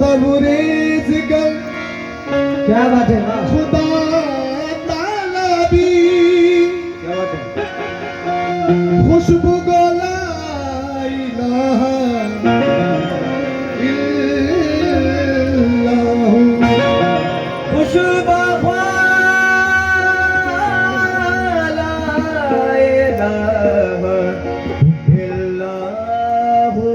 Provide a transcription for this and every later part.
तबरेज कर। क्या बात है, खुदा ताला भी क्या बात है। खुशबू गोला इलाहा इल्लल्लाहु। खुशबू वाला इलाहा इल्लल्लाहु।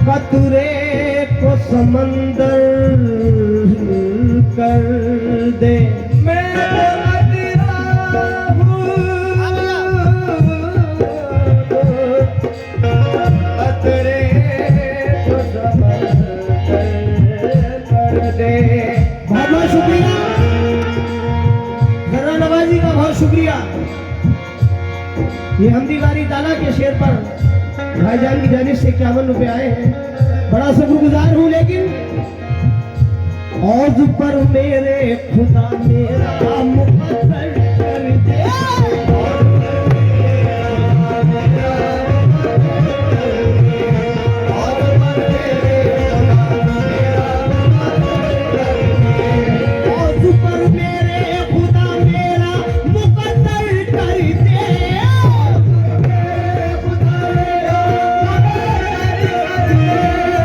कतरे को समंदर कर दे। मैं अधीरा हूँ, कतरे को समंदर कर दे। बहुत बहुत शुक्रिया, जरा नवाजी का बहुत शुक्रिया। ये हमदी गारी ताला के शेर पर भाईजान की जानिब से 51 रुपए आए हैं। बड़ा शुक्रगुजार हूँ, लेकिन औज पर मेरे खुदा मेरा मुकद्दर कर दे। औज पर मेरे खुदा मेरा मुकद्दर कर दे।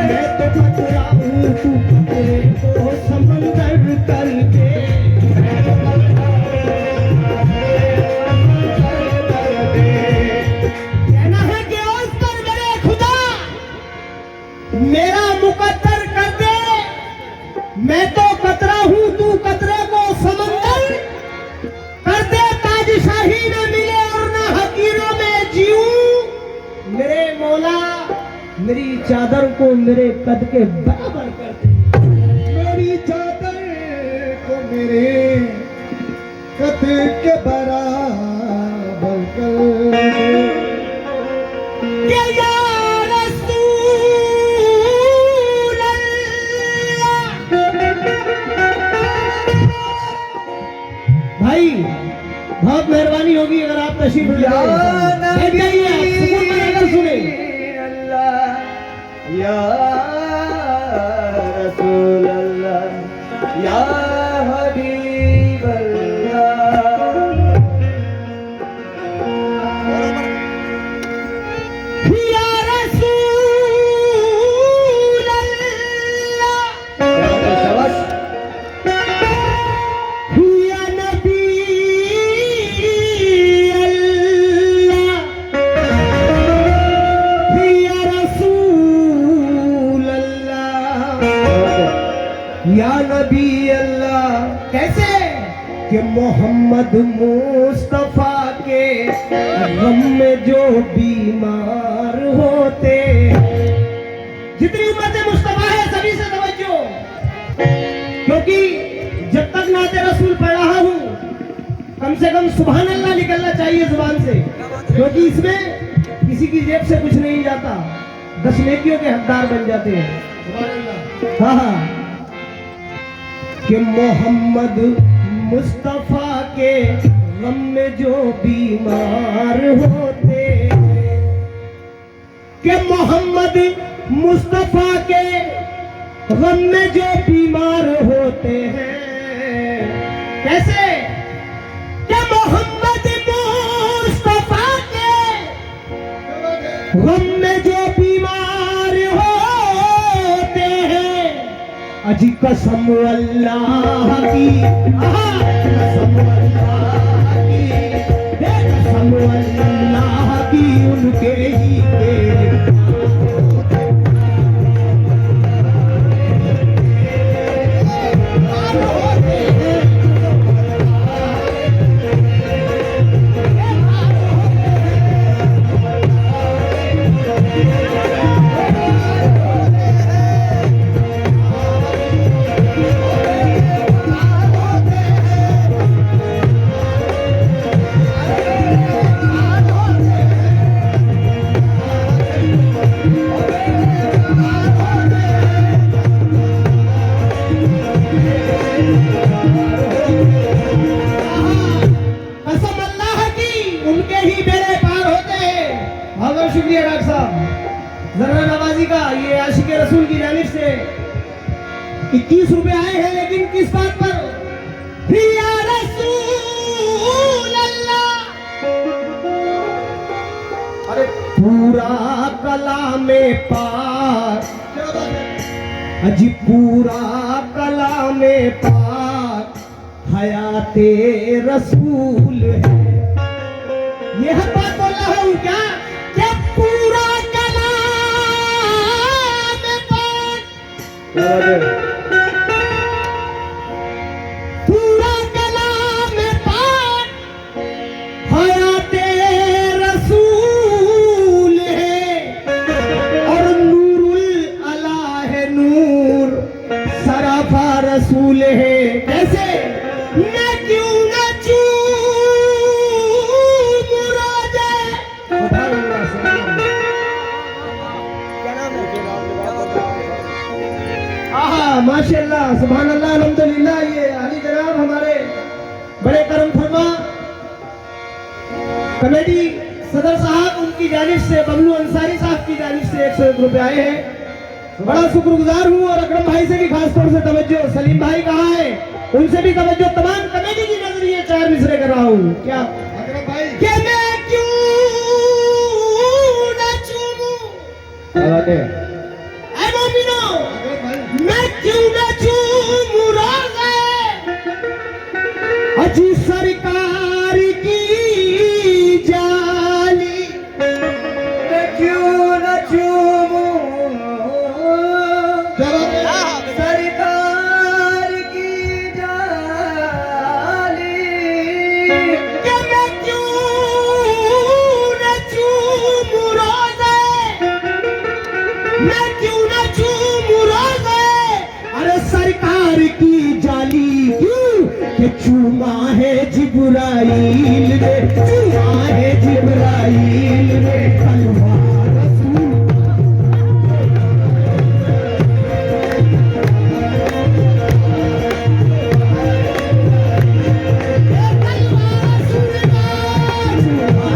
मैं तो खतरा हूँ, तू खतरे को समंदर कर दे। कहना है कि औज पर मेरे खुदा मेरा मुकद्दर कर दे। मैं तो कतरा हूँ, तू कतरे को समंदर कर दे। ताजशाही न मिले और न हकीरों में जीऊं। मेरे मौला मेरी चादर को मेरे कद के बराबर कर दे। मेरी चादर को मेरे कद के बराबर कर दे। कि या रसूल अल्लाह तशरीफ ले या आइए। बैठ जाइए, आप सुकून बनाकर सुने। अल्लाह या रसूल अल्लाह या हबीब अल्लाह। या रसूल अल्लाह, शाबाश। या नबी अल्लाह, या रसूल अल्लाह, या नबी अल्लाह। कैसे कि मोहम्मद मुस्तफा के गम में जो बीमार होते, जितनी उम्मत मुस्तफा है सभी से तवज्जो, क्योंकि जब तक नाते रसूल पढ़ रहा हूँ कम से कम सुभान अल्लाह निकलना चाहिए जुबान से, क्योंकि इसमें किसी की जेब से कुछ नहीं जाता, 10 नेकियों के हकदार बन जाते हैं। हाँ हाँ, कि मोहम्मद मुस्तफा के गम में जो बीमार होते, कि मोहम्मद मुस्तफा के गम में जो बीमार होते हैं। कैसे कि मोहम्मद मुस्तफा के गम में जो बीमार होते हैं, अजी कसम अल्लाह की, कसम अल्लाह की, कसम अल्लाह की, उनके ही के कसम अल्लाह की, उनके ही बेड़े पार होते हैं। बहुत बहुत शुक्रिया डॉक्टर साहब। जरा नवाजी का ये आशिक रसूल की जानिब से 21 रुपए आए हैं, लेकिन किस बात पर? या रसूल अल्लाह, अरे पूरा कलामे पाक, अजी पूरा कलामे पाक हयाते रसूल है। यह बात बोल रहा हूं क्या कि पूरा कलाम पाक, पूरा कलाम पाक हयाते रसूल है, और नूरुल अला है, नूर सराफा रसूल है। कैसे मैं क्यों न चूमूं रोज़े, आहा माशाल्लाह सुभान अल्लाह अल्हम्दुलिल्लाह। ये अली जनाब हमारे बड़े करम फरमा कमेटी सदर साहब, उनकी जानिब से बबलू अंसारी साहब की जानिब से 101 रुपए आए हैं। बड़ा शुक्रगुजार हूँ। और अकरम भाई से भी खास तौर से तवज्जो, सलीम भाई कहाँ है, उनसे भी तवज्जो। तमाम कमेटी की नजरिए 4 मिसरे कर रहा हूँ। क्या अकरम भाई कि मैं क्यों न चूमूं, ऐ मोमिनो, अकरम भाई मैं क्यों न चूमूं रोज़े अजी सरकार की जाली, मैं क्यों न चूमूं सरकार की जाली। कि मैं क्यों न चूमूं रोज़े, मैं क्यों न चूमूं रोज़े, अरे सरकार की जाली क्यों कि चूमा है जिब्राइल ने, चूमा है जिब्राइल ने कलमा रसूल। कलमा रसूल का चूमा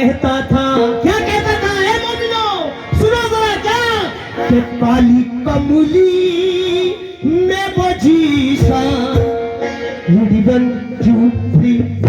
कहता था, क्या कहता था है मोमिनो, सुनो जरा क्या, कि काली कमली में वो जीसा, 1 2 3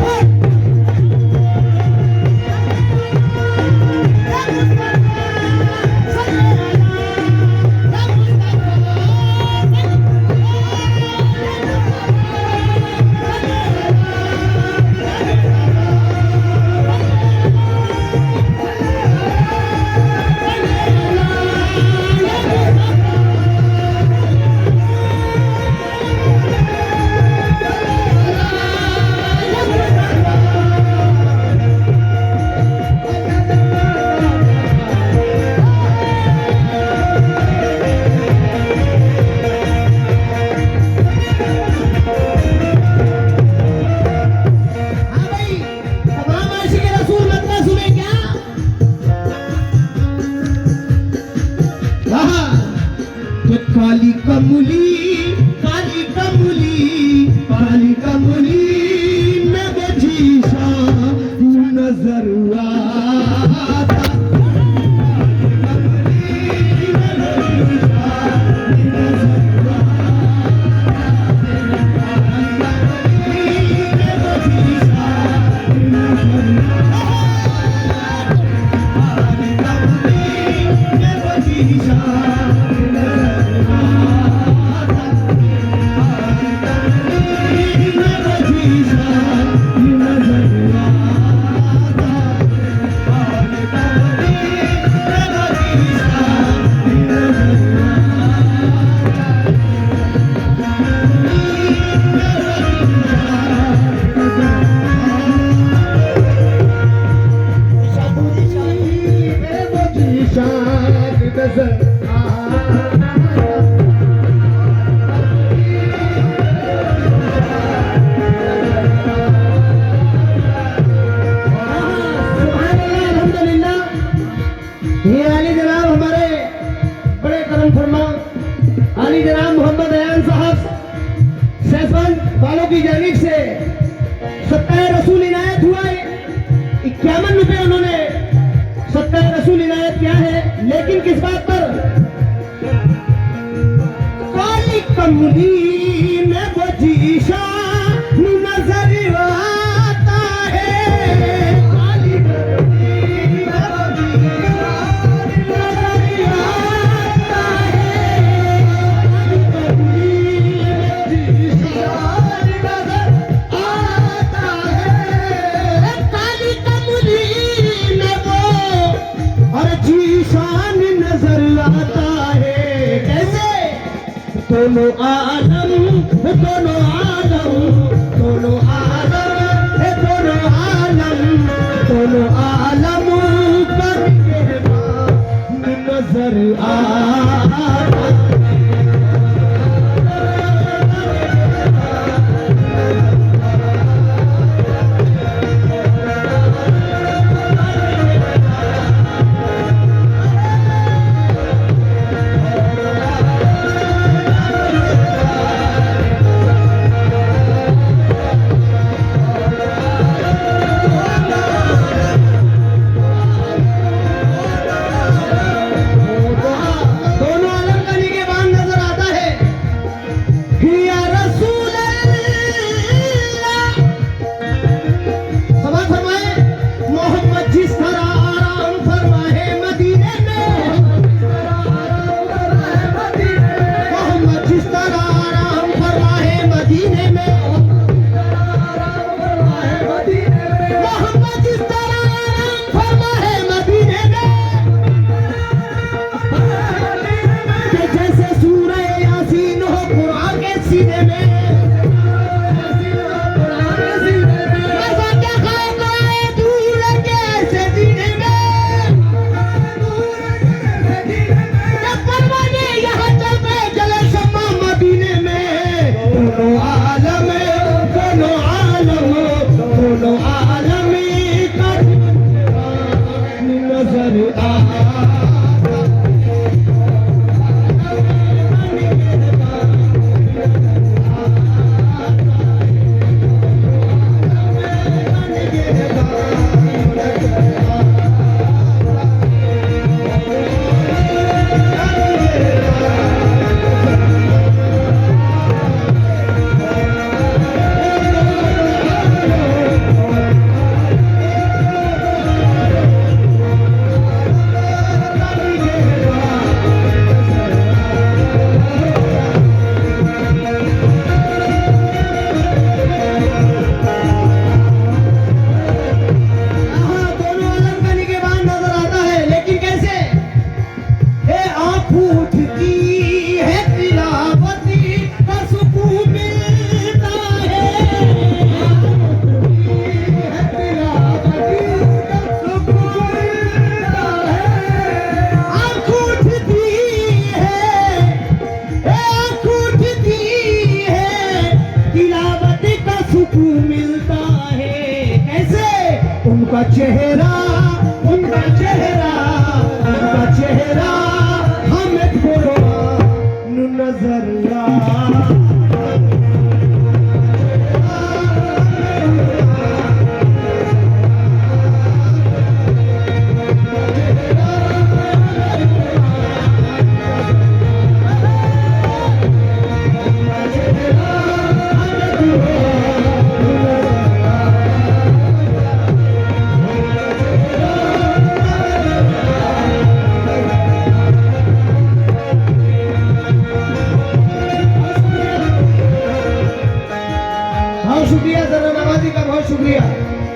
काली कमली, काली कमली, काली कमली में वो जीसा नजर आता, ये आली जनाब हमारे बड़े करम फरमा आली जनाब मोहम्मद अयान साहब सहसवन वालों की जानिब से सत्ता रसूल इनायत हुआ है। 51 रुपए उन्होंने सत्ता रसूल इनायत किया है, लेकिन किस बात पर, काली कमली में वो जीशा नजर आता है, काली कमली में वो जीशा जीशान नजर आता है। कैसे? दोनों आलम, दोनों आलम, दोनों आलम, दोनों आलम, दोनों आलम करके नजर आता।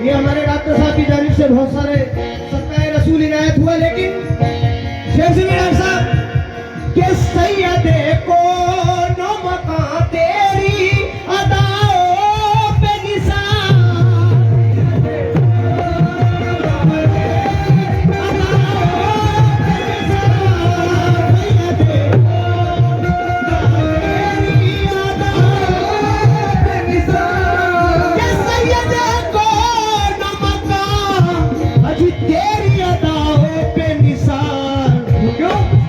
ये हमारे डॉक्टर साहब की जानिब से बहुत सारे सत्ताए रसूल इनायत हुआ, लेकिन शेर सुनिए डॉक्टर साहब के सैयदे को नो मकां तेरी अदाओं पे निशान,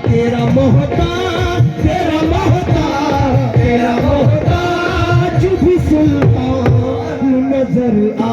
तेरा मोहताज भी सुल्तान नजर आ।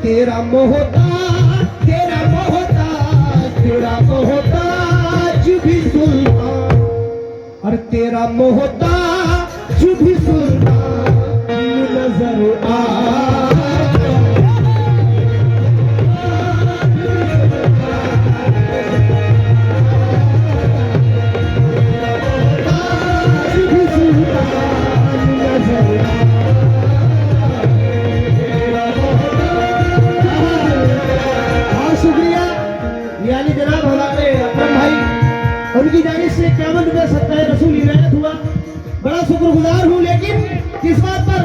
तेरा मोहताज भी सुल्तान, और तेरा मोहताज भी सुल्तान नजर आ। यानी जनाब हमारे अकरम भाई उनकी जानिब से 51 रुपये सत्ताए रसूल इनायत हुआ, बड़ा शुक्रगुजार हूँ। लेकिन किस बात पर?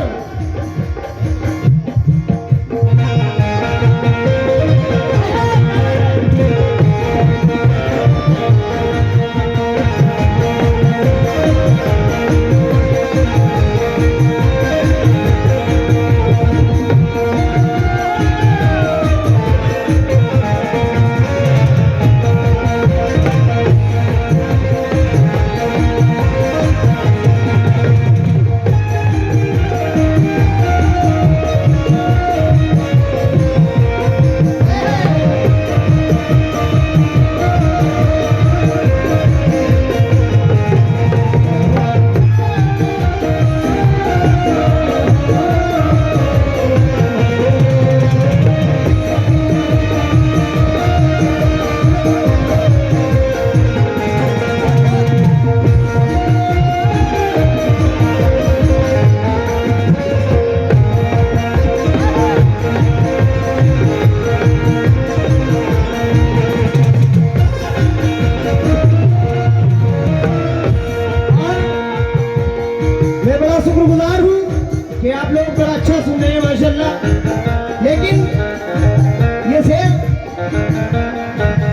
शुक्रगुजार हूँ कि आप लोग बड़ा अच्छा सुन रहे हैं माशाल्लाह। लेकिन ये शेर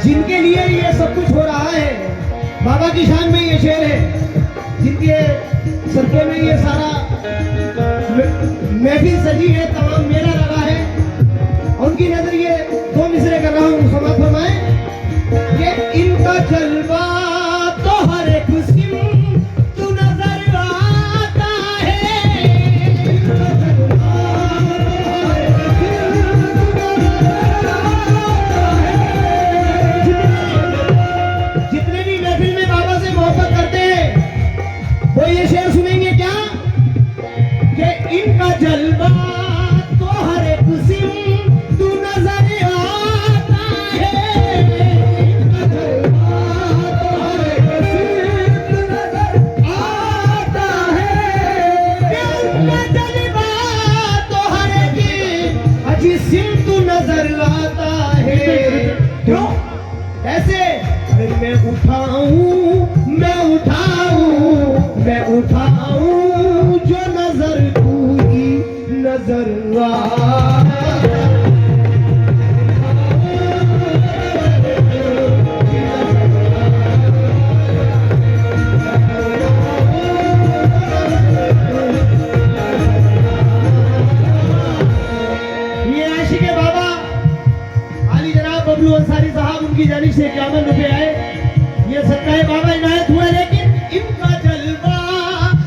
जिनके लिए ये सब कुछ हो रहा है, बाबा की शान में ये शेर है, जिनके सदके में ये सारा महफिल सजी है, तमाम मेला लगा है, उनकी नजर ये 2 मिसरे कर रहा हूँ, समाप्त फरमाएं कि इनका जलवा तो हर एक जलवा तो हर एक सिम तू नजर आता है, जलवा तो हर एक सिम तू नजर आता है, जलवा तो हर एक अजी सिम तू नजर आता है। क्यों ऐसे? अरे मैं उठाऊं जो नजर नजर आ। ये सारे बाबा इनायत हुए, लेकिन इनका जलवा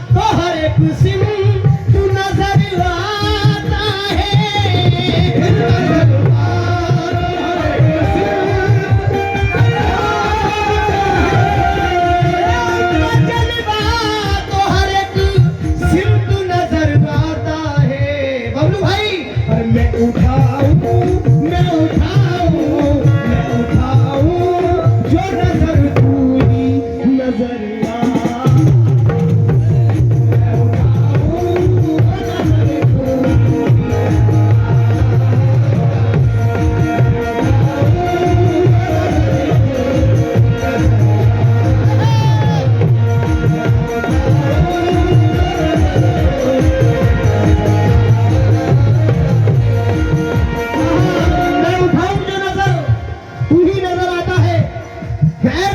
तो हर एक सिम तू नजर आता है। इनका जलवा तो हर एक सिम तू नजर आता है। बबलू भाई, और मैं उठाऊं जो नजर पूरी नजर मैं उठाऊं जो नजर तू ही नजर आता है। खैर